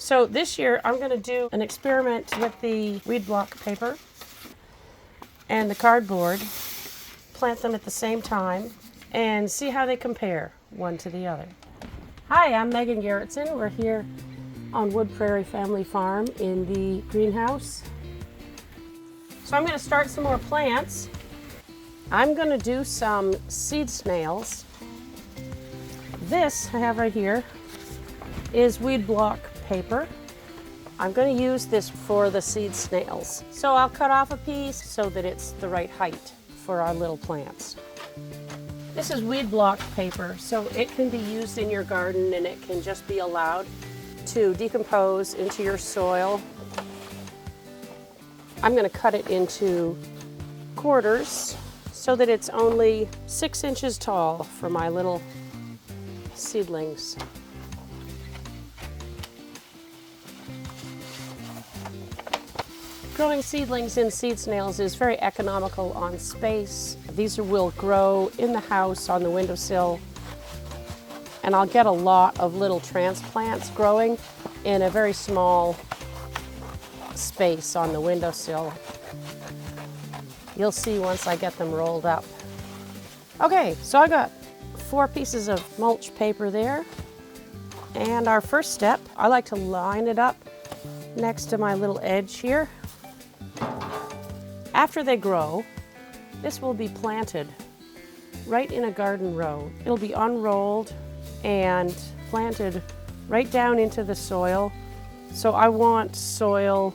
So this year I'm going to do an experiment with the weed block paper and the cardboard, plant them at the same time, and see how they compare one to the other. Hi, I'm Megan Garrettson. We're here on Wood Prairie Family Farm in the greenhouse. So I'm going to start some more plants. I'm going to do some seed snails. This I have right here is weed block paper. I'm going to use this for the seed snails. So I'll cut off a piece so that it's the right height for our little plants. This is weed block paper, so it can be used in your garden and it can just be allowed to decompose into your soil. I'm going to cut it into quarters so that it's only 6 inches tall for my little seedlings. Growing seedlings in seed snails is very economical on space. These will grow in the house on the windowsill, and I'll get a lot of little transplants growing in a very small space on the windowsill. You'll see once I get them rolled up. Okay, so I got 4 pieces of mulch paper there. And our first step, I like to line it up next to my little edge here. After they grow, this will be planted right in a garden row. It'll be unrolled and planted right down into the soil. So I want soil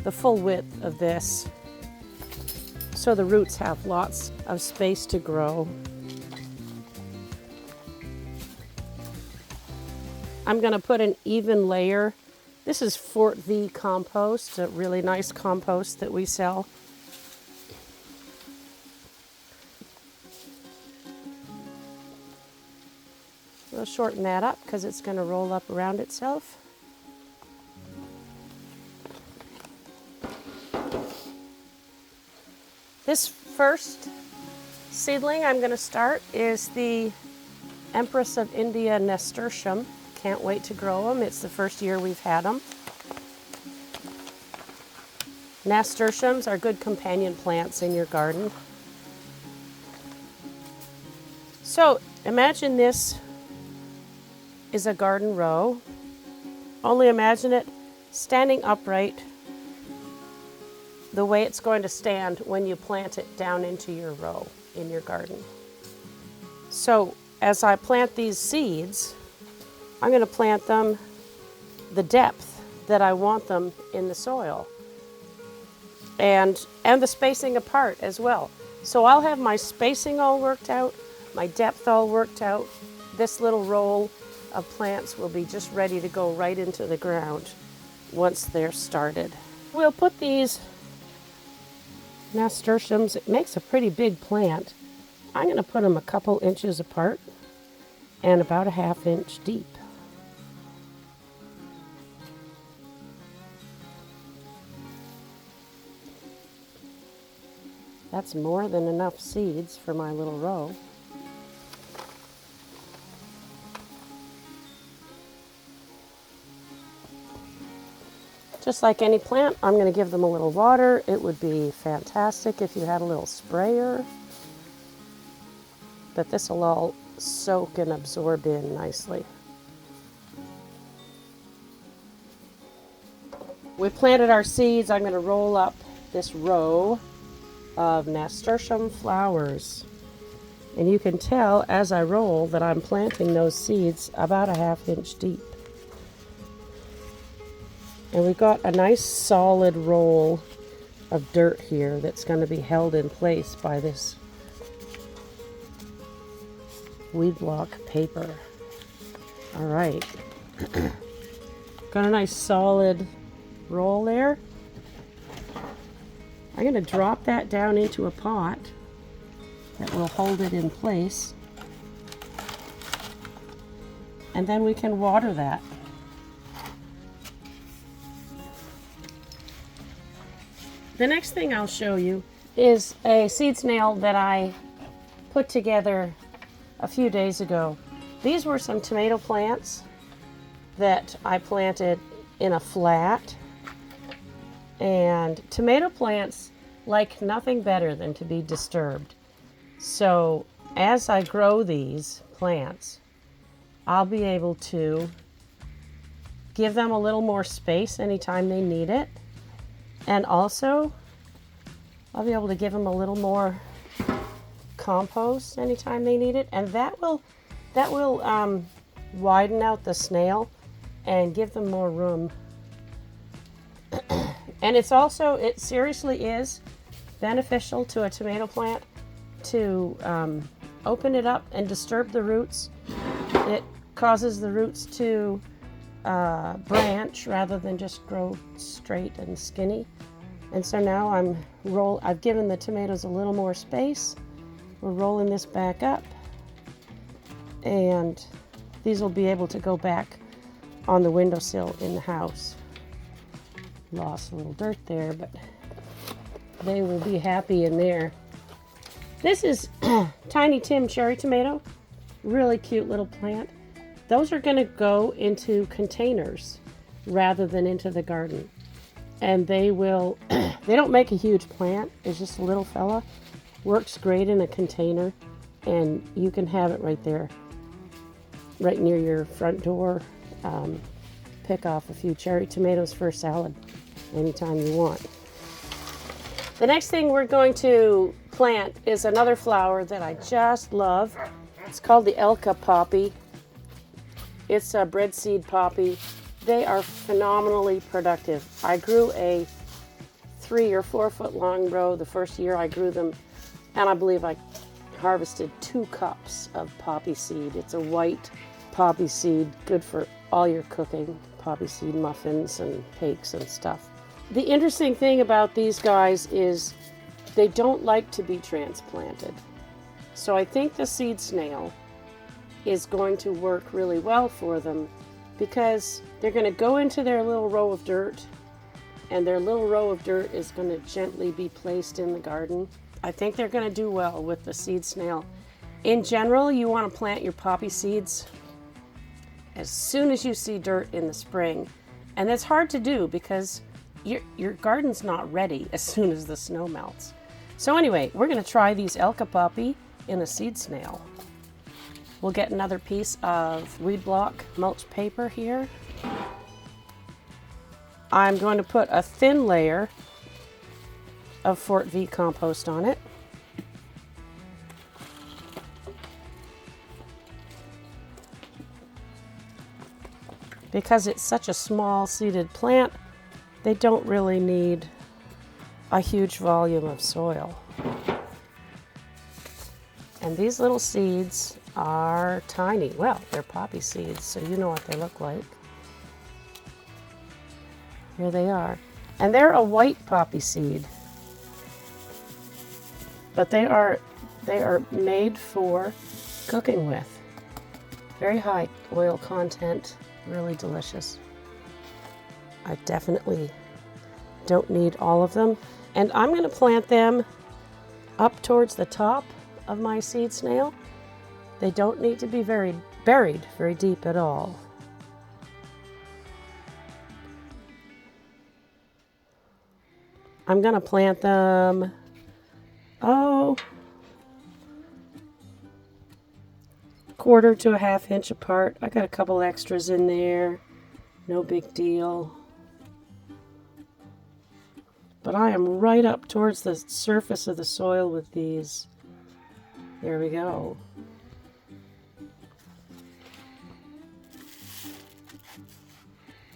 the full width of this so the roots have lots of space to grow. I'm going to put an even layer. This is Fort V compost, a really nice compost that we sell. We'll shorten that up because it's going to roll up around itself. This first seedling I'm going to start is the Empress of India nasturtium. Can't wait to grow them. It's the first year we've had them. Nasturtiums are good companion plants in your garden. So imagine this is a garden row. Only imagine it standing upright the way it's going to stand when you plant it down into your row in your garden. So as I plant these seeds, I'm going to plant them the depth that I want them in the soil, and the spacing apart as well. So I'll have my spacing all worked out, my depth all worked out. This little roll of plants will be just ready to go right into the ground once they're started. We'll put these nasturtiums, it makes a pretty big plant. I'm going to put them a couple inches apart and about a ½ inch deep. That's more than enough seeds for my little row. Just like any plant, I'm going to give them a little water. It would be fantastic if you had a little sprayer, but this will all soak and absorb in nicely. We planted our seeds. I'm going to roll up this row of nasturtium flowers, and you can tell as I roll that I'm planting those seeds about a ½ inch deep. And we've got a nice solid roll of dirt here that's going to be held in place by this weed block paper. All right. Got a nice solid roll there. I'm going to drop that down into a pot that will hold it in place. And then we can water that. The next thing I'll show you is a seed snail that I put together a few days ago. These were some tomato plants that I planted in a flat. And tomato plants like nothing better than to be disturbed. So as I grow these plants, I'll be able to give them a little more space anytime they need it. And also, I'll be able to give them a little more compost anytime they need it. And that will widen out the snail and give them more room. And it seriously is beneficial to a tomato plant to open it up and disturb the roots. It causes the roots to branch rather than just grow straight and skinny. And so now I've given the tomatoes a little more space. We're rolling this back up, and these will be able to go back on the windowsill in the house. Lost a little dirt there, but they will be happy in there. This is Tiny Tim cherry tomato. Really cute little plant. Those are going to go into containers rather than into the garden. And they don't make a huge plant. It's just a little fella. Works great in a container, and you can have it right there, right near your front door. Pick off a few cherry tomatoes for a salad anytime you want. The next thing we're going to plant is another flower that I just love. It's called the Elka poppy. It's a breadseed poppy. They are phenomenally productive. I grew a 3 or 4 foot long row the first year I grew them, and I believe I harvested 2 cups of poppy seed. It's a white poppy seed, good for all your cooking, poppy seed muffins and cakes and stuff. The interesting thing about these guys is they don't like to be transplanted. So I think the seed snail is going to work really well for them, because they're going to go into their little row of dirt, and their little row of dirt is going to gently be placed in the garden. I think they're going to do well with the seed snail. In general, you want to plant your poppy seeds as soon as you see dirt in the spring. And that's hard to do because your garden's not ready as soon as the snow melts. So anyway, we're going to try these Elka poppy in a seed snail. We'll get another piece of weed block mulch paper here. I'm going to put a thin layer of Fort V compost on it. Because it's such a small seeded plant, they don't really need a huge volume of soil. And these little seeds are tiny. Well, they're poppy seeds, so you know what they look like. Here they are. And they're a white poppy seed. But they are made for cooking with. Very high oil content, really delicious. I definitely don't need all of them. And I'm going to plant them up towards the top of my seed snail. They don't need to be buried very deep at all. I'm going to plant them, quarter to a half inch apart. I got a couple extras in there, no big deal. But I am right up towards the surface of the soil with these. There we go.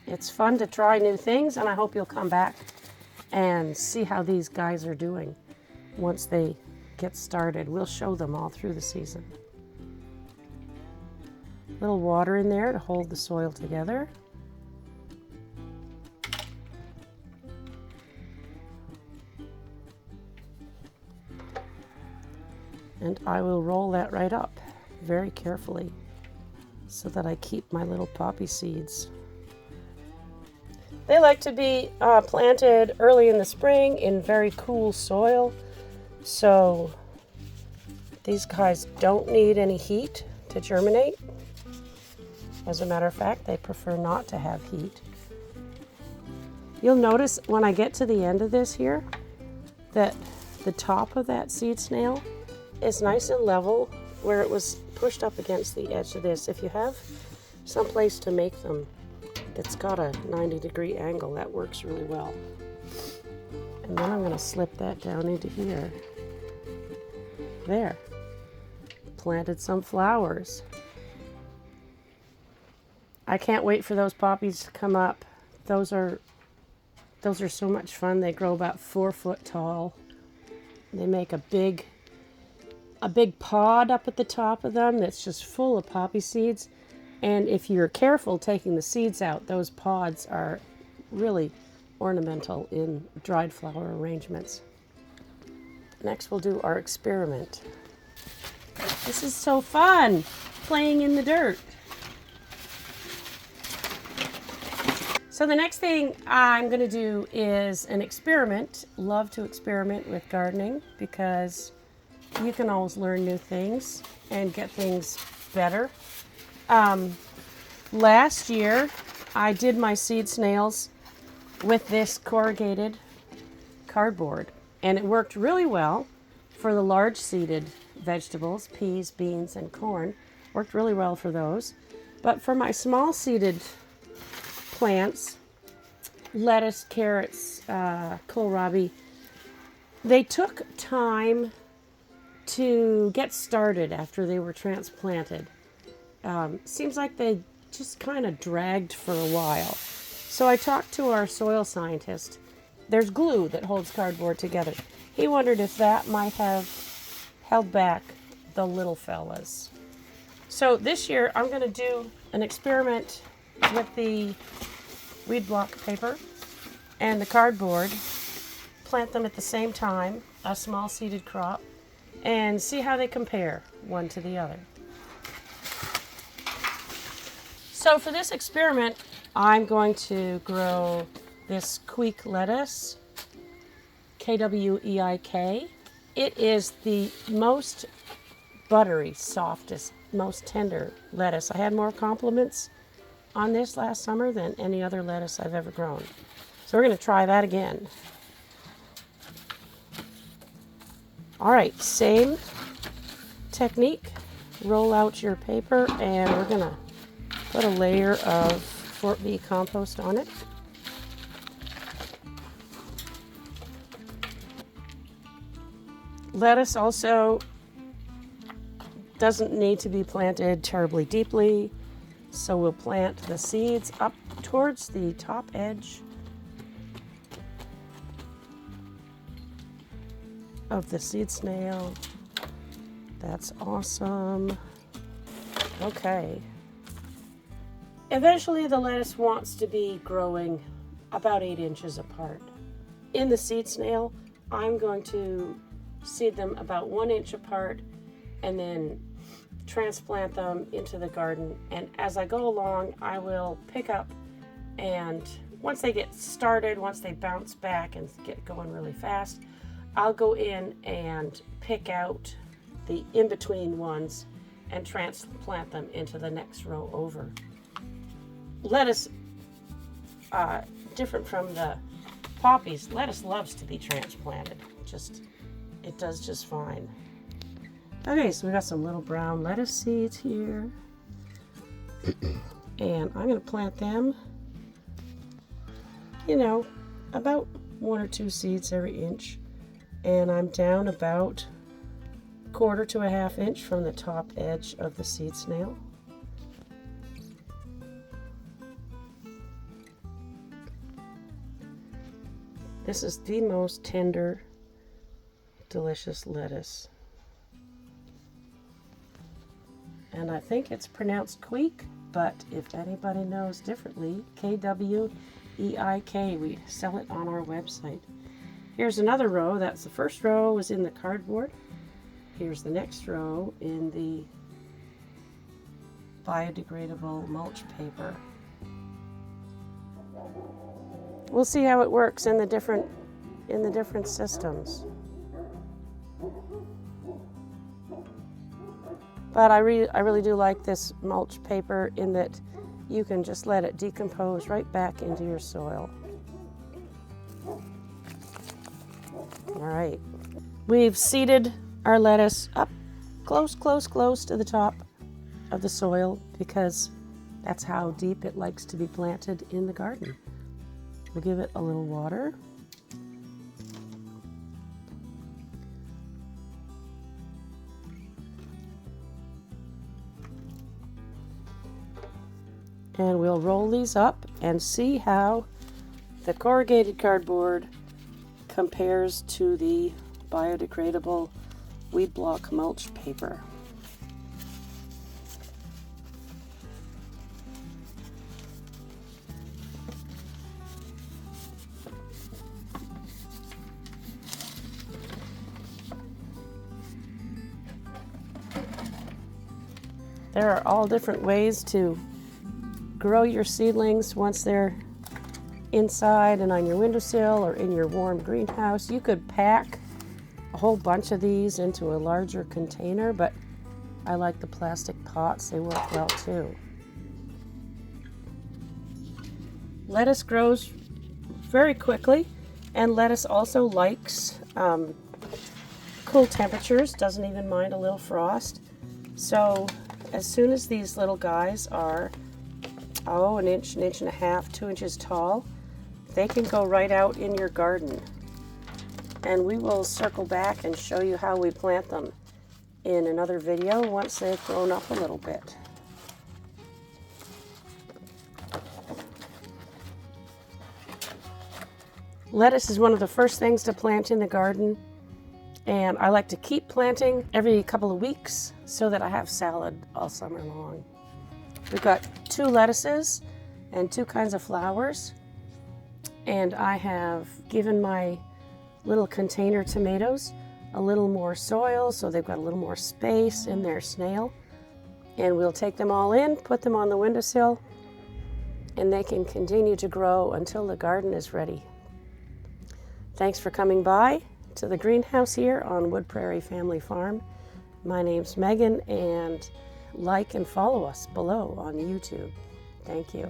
It's fun to try new things, and I hope you'll come back and see how these guys are doing once they get started. We'll show them all through the season. A little water in there to hold the soil together. And I will roll that right up very carefully so that I keep my little poppy seeds. They like to be planted early in the spring in very cool soil. So these guys don't need any heat to germinate. As a matter of fact, they prefer not to have heat. You'll notice when I get to the end of this here that the top of that seed snail is nice and level where it was pushed up against the edge of this. If you have some place to make them that's got a 90-degree angle, that works really well. And then I'm going to slip that down into here. There. Planted some flowers. I can't wait for those poppies to come up. Those are so much fun. They grow about 4 foot tall. They make a big pod up at the top of them that's just full of poppy seeds. And if you're careful taking the seeds out, those pods are really ornamental in dried flower arrangements. Next we'll do our experiment. This is so fun, playing in the dirt. So the next thing I'm going to do is an experiment. Love to experiment with gardening because you can always learn new things and get things better. Last year I did my seed snails with this corrugated cardboard, and it worked really well for the large seeded vegetables, peas, beans, and corn. Worked really well for those. But for my small seeded plants, lettuce, carrots, kohlrabi, they took time to get started after they were transplanted. Seems like they just kind of dragged for a while. So I talked to our soil scientist. There's glue that holds cardboard together. He wondered if that might have held back the little fellas. So this year I'm going to do an experiment with the weed block paper and the cardboard, plant them at the same time, a small seeded crop, and see how they compare one to the other. So for this experiment, I'm going to grow this Queek lettuce, K-W-E-I-K. It is the most buttery, softest, most tender lettuce. I had more compliments on this last summer than any other lettuce I've ever grown. So we're going to try that again. All right, same technique. Roll out your paper and we're going to put a layer of Fort B compost on it. Lettuce also doesn't need to be planted terribly deeply, so we'll plant the seeds up towards the top edge of the seed snail. That's awesome. Okay. Eventually the lettuce wants to be growing about 8 inches apart. In the seed snail, I'm going to seed them about 1 inch apart and then transplant them into the garden. And as I go along, I will pick up, and once they get started, once they bounce back and get going really fast, I'll go in and pick out the in-between ones and transplant them into the next row over. Lettuce, different from the poppies, lettuce loves to be transplanted. It does just fine. Okay, so we got some little brown lettuce seeds here. And I'm going to plant them, about 1 or 2 seeds every inch. And I'm down about 1/4 to 1/2 inch from the top edge of the seed snail. This is the most tender, delicious lettuce. And I think it's pronounced Queek, but if anybody knows differently, K-W-E-I-K. We sell it on our website. Here's another row. That's the first row was in the cardboard. Here's the next row in the biodegradable mulch paper. We'll see how it works in the different systems. But I really do like this mulch paper in that you can just let it decompose right back into your soil. All right. We've seeded our lettuce up close to the top of the soil because that's how deep it likes to be planted in the garden. We'll give it a little water. And we'll roll these up and see how the corrugated cardboard compares to the biodegradable weed block mulch paper. There are all different ways to grow your seedlings once they're inside and on your windowsill or in your warm greenhouse. You could pack a whole bunch of these into a larger container, but I like the plastic pots. They work well too. Lettuce grows very quickly, and lettuce also likes cool temperatures, doesn't even mind a little frost. So as soon as these little guys are an inch and a half, 2 inches tall, they can go right out in your garden. And we will circle back and show you how we plant them in another video once they've grown up a little bit. Lettuce is one of the first things to plant in the garden, and I like to keep planting every couple of weeks so that I have salad all summer long. We've got 2 lettuces and 2 kinds of flowers, and I have given my little container tomatoes a little more soil so they've got a little more space in their snail. And we'll take them all in, put them on the windowsill, and they can continue to grow until the garden is ready. Thanks for coming by to the greenhouse here on Wood Prairie Family Farm. My name's Megan, and like and follow us below on YouTube. Thank you.